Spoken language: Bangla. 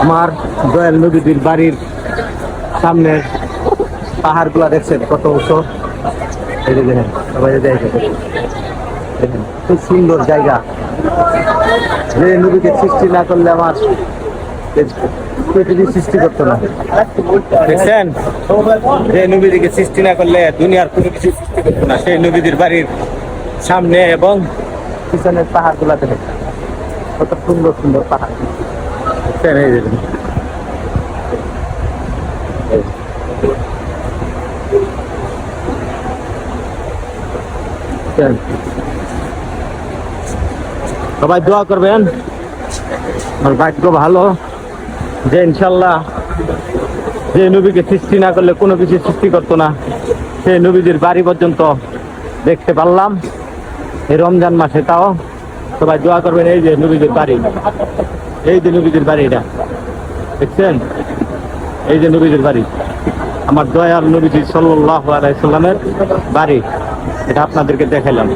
আমার দয়াল নবীজির বাড়ির সামনের পাহাড়গুলা দেখছেন কত উঁচু। এই যে দেখেন, সবাই দেখেন খুব সুন্দর জায়গা। যে নবীকে সৃষ্টি না করলে আমার পৃথিবী সৃষ্টি করতো না। দেখছেন, যে নবীজিকে সৃষ্টি না করলে দুনিয়ার কোনো কিছু সৃষ্টি করতো না। সেই নবীজির বাড়ির সামনে এবং পিছনের পাহাড়গুলা দেখেন কত সুন্দর সুন্দর পাহাড়। দেখছেন, এই যে সবাই দোয়া করবেন। আমার ভাগ্য ভালো যে ইনশাল্লাহ যে নবীকে সৃষ্টি না করলে কোনো কিছু সৃষ্টি করতো না, সেই নবীজির বাড়ি পর্যন্ত দেখতে পারলাম এই রমজান মাসে। তাও সবাই দোয়া করবেন। এই যে নবীজির বাড়ি, এই যে নবীজির বাড়ি, এটা দেখছেন, এই যে নবীজির বাড়ি, আমার দয়াল নবীজি সাল্লাল্লাহু আলাইহি সাল্লামের বাড়ি। এটা আপনাদেরকে দেখাইলাম।